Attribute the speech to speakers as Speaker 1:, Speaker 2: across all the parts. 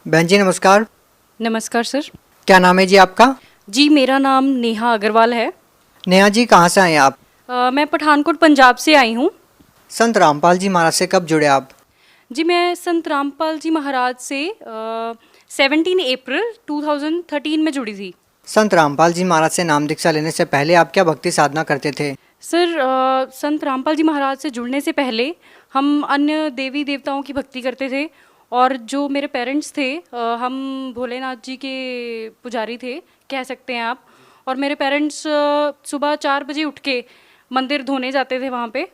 Speaker 1: बहन जी नमस्कार।
Speaker 2: नमस्कार सर।
Speaker 1: क्या नाम है जी आपका?
Speaker 2: जी मेरा नाम नेहा अग्रवाल है।
Speaker 1: नेहा जी कहाँ से आए हैं आप?
Speaker 2: मैं पठानकोट पंजाब से आई हूँ।
Speaker 1: संत रामपाल जी महाराज से कब जुड़े आप?
Speaker 2: जी मैं संत रामपाल जी महाराज से 17 अप्रैल 2013 में जुड़ी थी।
Speaker 1: संत रामपाल जी महाराज से नाम दीक्षा लेने से पहले आप क्या भक्ति साधना करते थे?
Speaker 2: सर संत रामपाल जी महाराज से जुड़ने से पहले हम अन्य देवी देवताओं की भक्ति करते थे। और जो मेरे पेरेंट्स थे हम भोलेनाथ जी के पुजारी थे कह सकते हैं आप। और मेरे पेरेंट्स सुबह 4 बजे उठ के मंदिर धोने जाते थे वहाँ पे।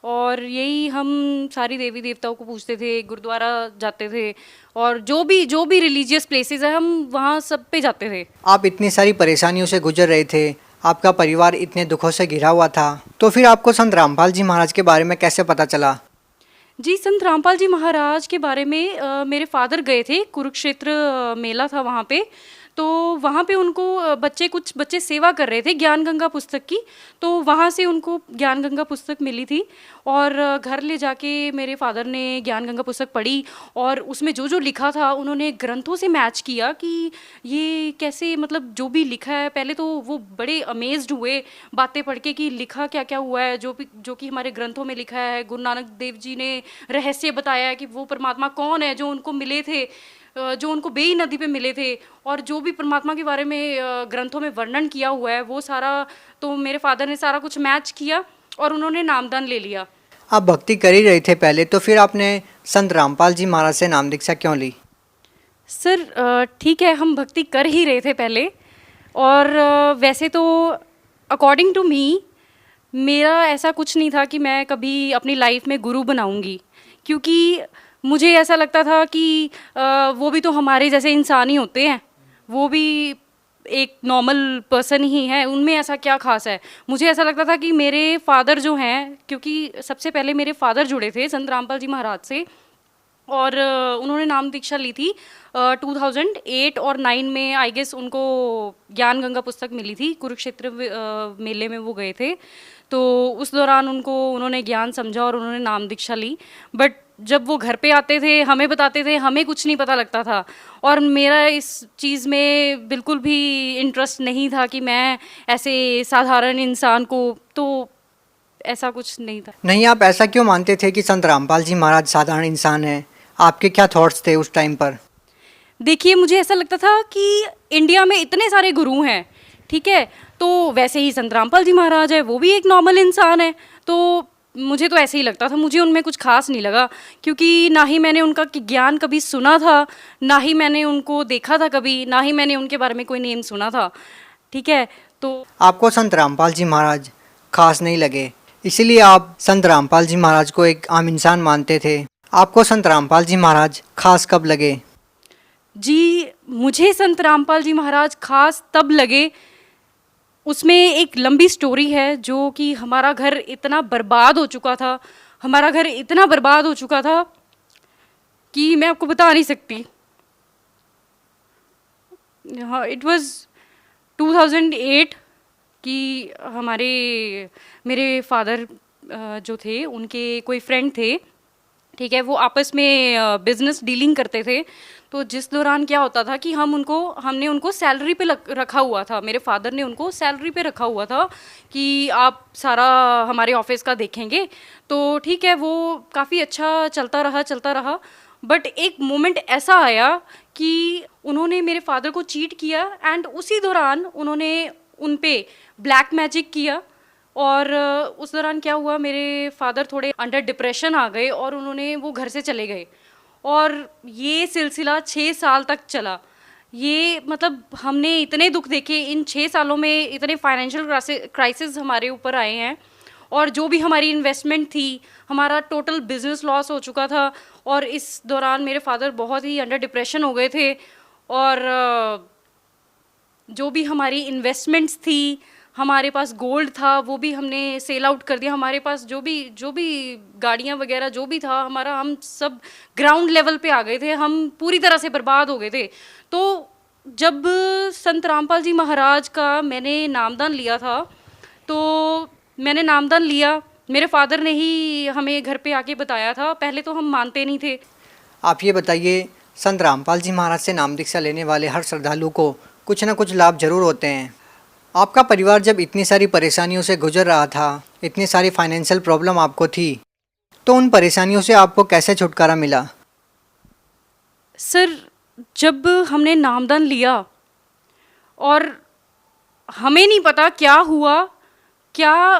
Speaker 2: और यही हम सारी देवी देवताओं को पूजते थे, गुरुद्वारा जाते थे और जो भी रिलीजियस प्लेसेस है हम वहाँ सब पे जाते थे।
Speaker 1: आप इतनी सारी परेशानियों से गुजर रहे थे, आपका परिवार इतने दुखों से घिरा हुआ था, तो फिर आपको संत रामपाल जी महाराज के बारे में कैसे पता चला?
Speaker 2: जी संत रामपाल जी महाराज के बारे में मेरे फादर गए थे कुरुक्षेत्र, मेला था वहाँ पे। तो वहाँ पे उनको कुछ बच्चे सेवा कर रहे थे ज्ञान गंगा पुस्तक की। तो वहाँ से उनको ज्ञान गंगा पुस्तक मिली थी और घर ले जाके मेरे फादर ने ज्ञान गंगा पुस्तक पढ़ी। और उसमें जो जो लिखा था उन्होंने ग्रंथों से मैच किया कि ये कैसे, मतलब जो भी लिखा है, पहले तो वो बड़े अमेज्ड हुए बातें पढ़ के कि लिखा क्या क्या हुआ है, जो कि हमारे ग्रंथों में लिखा है। गुरु नानक देव जी ने रहस्य बताया है कि वो परमात्मा कौन है जो उनको मिले थे, जो उनको बेई नदी पे मिले थे। और जो भी परमात्मा के बारे में ग्रंथों में वर्णन किया हुआ है वो सारा, तो मेरे फादर ने सारा कुछ मैच किया और उन्होंने नामदान ले लिया।
Speaker 1: आप भक्ति कर ही रहे थे पहले, तो फिर आपने संत रामपाल जी महाराज से नाम दीक्षा क्यों ली?
Speaker 2: सर ठीक है, हम भक्ति कर ही रहे थे पहले। और वैसे तो अकॉर्डिंग टू मी मेरा ऐसा कुछ नहीं था कि मैं कभी अपनी लाइफ में गुरु बनाऊंगी। क्योंकि मुझे ऐसा लगता था कि वो भी तो हमारे जैसे इंसान ही होते हैं, वो भी एक नॉर्मल पर्सन ही है, उनमें ऐसा क्या खास है। मुझे ऐसा लगता था कि मेरे फादर जो हैं, क्योंकि सबसे पहले मेरे फादर जुड़े थे संत रामपाल जी महाराज से और उन्होंने नाम दीक्षा ली थी 2008 और 9 में आई गेस। उनको ज्ञान गंगा पुस्तक मिली थी, कुरुक्षेत्र मेले में वो गए थे। तो उस दौरान उन्होंने ज्ञान समझा और उन्होंने नाम दीक्षा ली। बट जब वो घर पे आते थे हमें बताते थे, हमें कुछ नहीं पता लगता था। और मेरा इस चीज़ में बिल्कुल भी इंटरेस्ट नहीं था कि मैं ऐसे साधारण इंसान को, तो ऐसा कुछ नहीं था।
Speaker 1: नहीं, आप ऐसा क्यों मानते थे कि संत रामपाल जी महाराज साधारण इंसान हैं? आपके क्या थॉट्स थे उस टाइम पर?
Speaker 2: देखिए मुझे ऐसा लगता था कि इंडिया में इतने सारे गुरु हैं, ठीक है, तो वैसे ही संत रामपाल जी महाराज है, वो भी एक नॉर्मल इंसान है। तो मुझे तो ऐसे ही लगता था, मुझे उनमें कुछ खास नहीं लगा। क्योंकि ना ही मैंने उनका ज्ञान कभी सुना था, ना ही मैंने उनको देखा था कभी, ना ही मैंने उनके बारे में कोई नेम सुना था, ठीक है। तो
Speaker 1: आपको संत रामपाल जी महाराज खास नहीं लगे, इसीलिए आप संत रामपाल जी महाराज को एक आम इंसान मानते थे। आपको संत रामपाल जी महाराज खास कब लगे?
Speaker 2: जी मुझे संत रामपाल जी महाराज खास तब लगे, उसमें एक लंबी स्टोरी है। जो कि हमारा घर इतना बर्बाद हो चुका था, हमारा घर इतना बर्बाद हो चुका था कि मैं आपको बता नहीं सकती। हाँ, इट वाज 2008 कि मेरे फादर जो थे उनके कोई फ्रेंड थे, ठीक है, वो आपस में बिजनेस डीलिंग करते थे। तो जिस दौरान क्या होता था कि हमने उनको सैलरी पे रखा हुआ था, मेरे फादर ने उनको सैलरी पे रखा हुआ था कि आप सारा हमारे ऑफिस का देखेंगे। तो ठीक है, वो काफ़ी अच्छा चलता रहा। बट एक मोमेंट ऐसा आया कि उन्होंने मेरे फादर को चीट किया एंड उसी दौरान उन्होंने उन पे ब्लैक मैजिक किया। और उस दौरान क्या हुआ, मेरे फादर थोड़े अंडर डिप्रेशन आ गए और वो घर से चले गए। और ये सिलसिला 6 साल तक चला। ये मतलब हमने इतने दुख देखे इन 6 सालों में, इतने फाइनेंशियल क्राइसिस हमारे ऊपर आए हैं। और जो भी हमारी इन्वेस्टमेंट थी, हमारा टोटल बिजनेस लॉस हो चुका था। और इस दौरान मेरे फादर बहुत ही अंडर डिप्रेशन हो गए थे। और जो भी हमारी इन्वेस्टमेंट्स थी, हमारे पास गोल्ड था, वो भी हमने सेल आउट कर दिया। हमारे पास जो भी गाड़ियाँ वगैरह जो भी था हमारा, हम सब ग्राउंड लेवल पे आ गए थे, हम पूरी तरह से बर्बाद हो गए थे। तो जब संत रामपाल जी महाराज का मैंने नामदान लिया था, तो मैंने नामदान लिया, मेरे फादर ने ही हमें घर पे आके बताया था। पहले तो हम मानते नहीं थे।
Speaker 1: आप ये बताइए, संत रामपाल जी महाराज से नाम दीक्षा लेने वाले हर श्रद्धालु को कुछ न कुछ लाभ जरूर होते हैं। आपका परिवार जब इतनी सारी परेशानियों से गुजर रहा था, इतनी सारी फाइनेंशियल प्रॉब्लम आपको थी, तो उन परेशानियों से आपको कैसे छुटकारा मिला?
Speaker 2: सर, जब हमने नामदान लिया और हमें नहीं पता क्या हुआ, क्या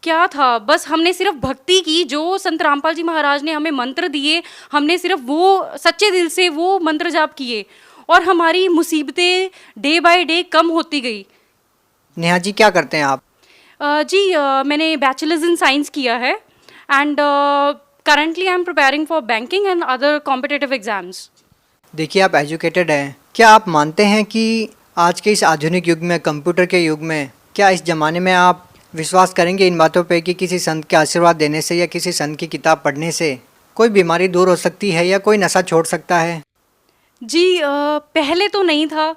Speaker 2: क्या था, बस हमने सिर्फ भक्ति की। जो संत रामपाल जी महाराज ने हमें मंत्र दिए, हमने सिर्फ वो सच्चे दिल से वो मंत्र जाप किए और हमारी मुसीबतें डे बाय डे कम होती गई।
Speaker 1: नेहा जी, क्या करते हैं आप?
Speaker 2: मैंने बैचलर्स इन साइंस किया है and currently I am preparing for banking and other competitive exams.
Speaker 1: देखिए, आप एजुकेटेड हैं। क्या आप मानते हैं कि आज के इस आधुनिक युग में, कंप्यूटर के युग में, क्या इस ज़माने में आप विश्वास करेंगे इन बातों पे कि किसी संत के आशीर्वाद देने से या किसी संत की किताब पढ़ने से कोई बीमारी दूर हो सकती है या कोई नशा छोड़ सकता है?
Speaker 2: पहले तो नहीं था,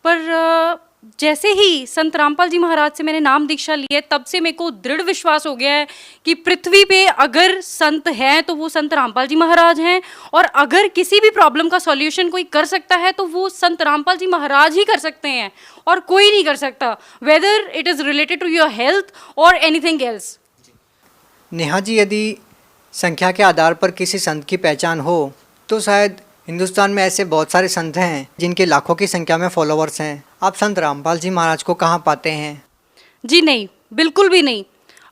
Speaker 2: पर जैसे ही संत रामपाल जी महाराज से मैंने नाम दीक्षा ली है, तब से मेरे को दृढ़ विश्वास हो गया है कि पृथ्वी पे अगर संत हैं तो वो संत रामपाल जी महाराज हैं, और अगर किसी भी प्रॉब्लम का सॉल्यूशन कोई कर सकता है तो वो संत रामपाल जी महाराज ही कर सकते हैं और कोई नहीं कर सकता, whether it is related to your health और एनीथिंग एल्स।
Speaker 1: नेहा जी, यदि संख्या के आधार पर किसी संत की पहचान हो तो शायद हिंदुस्तान में ऐसे बहुत सारे संत हैं जिनके लाखों की संख्या में फॉलोअर्स हैं। आप संत रामपाल जी महाराज को कहाँ पाते हैं?
Speaker 2: जी नहीं, बिल्कुल भी नहीं।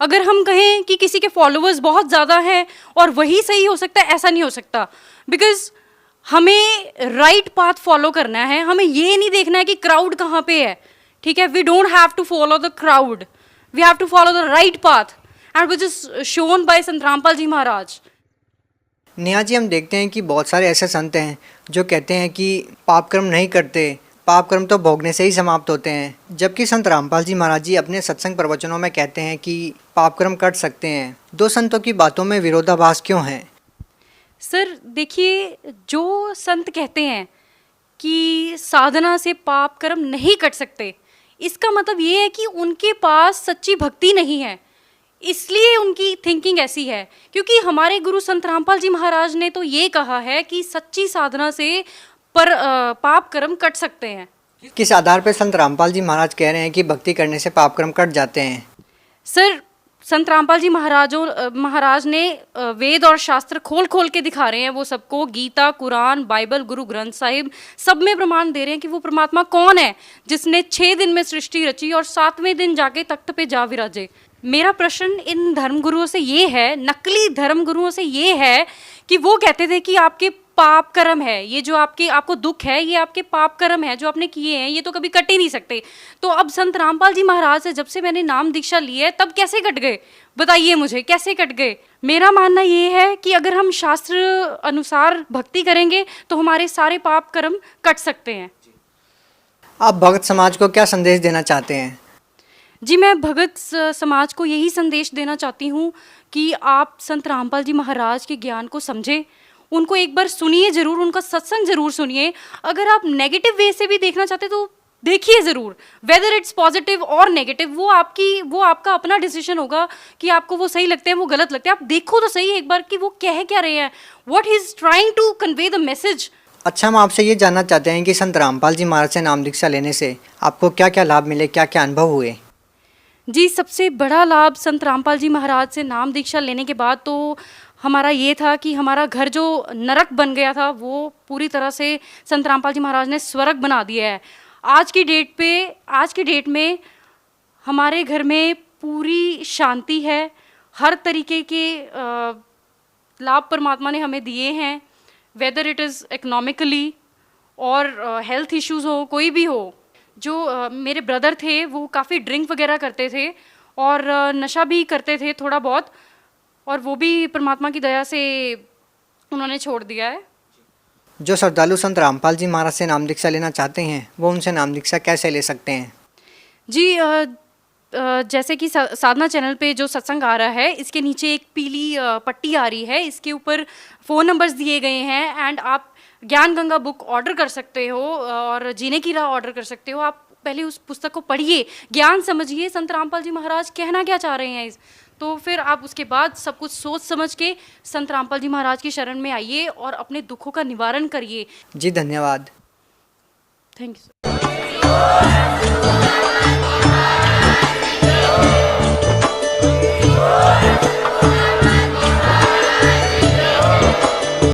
Speaker 2: अगर हम कहें कि किसी के फॉलोअर्स बहुत ज़्यादा हैं और वही सही हो सकता है, ऐसा नहीं हो सकता। बिकॉज हमें राइट पाथ फॉलो करना है, हमें ये नहीं देखना है कि क्राउड कहाँ पे है। ठीक है, we don't have to follow the crowd, we have to follow the right path and which is shown by Sant Rampal जी महाराज।
Speaker 1: नेहा जी, हम देखते हैं कि बहुत सारे ऐसे संत हैं जो कहते हैं कि पाप कर्म नहीं करते, पाप कर्म तो भोगने से ही समाप्त होते हैं, जबकि संत रामपाल जी महाराज जी अपने सत्संग प्रवचनों में कहते हैं कि पाप कर्म कर सकते हैं। दो संतों की बातों में विरोधाभास क्यों है?
Speaker 2: सर देखिए, जो संत कहते हैं कि साधना से पाप कर्म नहीं कट सकते, इसका मतलब ये है कि उनके पास सच्ची भक्ति नहीं है, इसलिए उनकी थिंकिंग ऐसी है। क्योंकि हमारे गुरु संत रामपाल जी महाराज ने तो ये कहा है कि सच्ची साधना से पाप कर्म कट सकते हैं।
Speaker 1: किस आधार पर संत रामपाल जी महाराज कह रहे हैं कि भक्ति करने से पाप कर्म कट जाते हैं?
Speaker 2: सर, संत रामपाल जी महाराज ने वेद और शास्त्र खोल खोल के दिखा रहे हैं वो सबको। गीता, कुरान, बाइबल, गुरु ग्रंथ साहिब सब में प्रमाण दे रहे हैं कि वो परमात्मा कौन है जिसने 6 दिन में सृष्टि रची और 7वें दिन जाके तख्त पे जा विराजे। मेरा प्रश्न इन धर्मगुरुओं से ये है, नकली धर्मगुरुओं से ये है कि वो कहते थे कि आपके पाप कर्म है, ये जो आपको दुख है, ये आपके पाप कर्म है जो आपने किए हैं, ये तो कभी कट ही नहीं सकते। तो अब संत रामपाल जी महाराज से जब से मैंने नाम दीक्षा ली है, तब कैसे कट गए? बताइए मुझे, कैसे कट गए? मेरा मानना ये है कि अगर हम शास्त्र अनुसार भक्ति करेंगे तो हमारे सारे पाप कर्म कट सकते हैं।
Speaker 1: आप भगत समाज को क्या संदेश देना चाहते हैं?
Speaker 2: जी, मैं भगत समाज को यही संदेश देना चाहती हूँ कि आप संत रामपाल जी महाराज के ज्ञान को समझें, उनको एक बार सुनिए ज़रूर, उनका सत्संग ज़रूर सुनिए। अगर आप नेगेटिव वे से भी देखना चाहते तो देखिए ज़रूर, वेदर इट्स पॉजिटिव और नेगेटिव, वो आपका अपना डिसीजन होगा कि आपको वो सही लगते हैं, वो गलत लगते हैं। आप देखो तो सही एक बार कि वो कह क्या रहे हैं, what he is trying to convey the message.
Speaker 1: अच्छा, हम आपसे ये जानना चाहते हैं कि संत रामपाल जी महाराज से नाम दीक्षा लेने से आपको क्या क्या लाभ मिले, क्या क्या अनुभव हुए?
Speaker 2: जी, सबसे बड़ा लाभ संत रामपाल जी महाराज से नाम दीक्षा लेने के बाद तो हमारा ये था कि हमारा घर जो नरक बन गया था वो पूरी तरह से संत रामपाल जी महाराज ने स्वर्ग बना दिया है। आज की डेट में हमारे घर में पूरी शांति है, हर तरीके के लाभ परमात्मा ने हमें दिए हैं, वेदर इट इज़ इकोनॉमिकली और हेल्थ इश्यूज़ हो, कोई भी हो। जो मेरे ब्रदर थे वो काफ़ी ड्रिंक वगैरह करते थे और नशा भी करते थे थोड़ा बहुत, और वो भी परमात्मा की दया से उन्होंने छोड़ दिया है।
Speaker 1: जो श्रद्धालु संत रामपाल जी महाराज से नाम दीक्षा लेना चाहते हैं वो उनसे नाम दीक्षा कैसे ले सकते हैं?
Speaker 2: जी, जैसे कि साधना चैनल पे जो सत्संग आ रहा है, इसके नीचे एक पीली पट्टी आ रही है, इसके ऊपर फ़ोन नंबर्स दिए गए हैं एंड आप ज्ञान गंगा बुक ऑर्डर कर सकते हो और जीने की राह ऑर्डर कर सकते हो। आप पहले उस पुस्तक को पढ़िए, ज्ञान समझिए, संत रामपाल जी महाराज कहना क्या चाह रहे हैं। तो फिर आप उसके बाद सब कुछ सोच समझ के संत रामपाल जी महाराज की शरण में आइए और अपने दुखों का निवारण करिए।
Speaker 1: जी धन्यवाद।
Speaker 2: Thank you.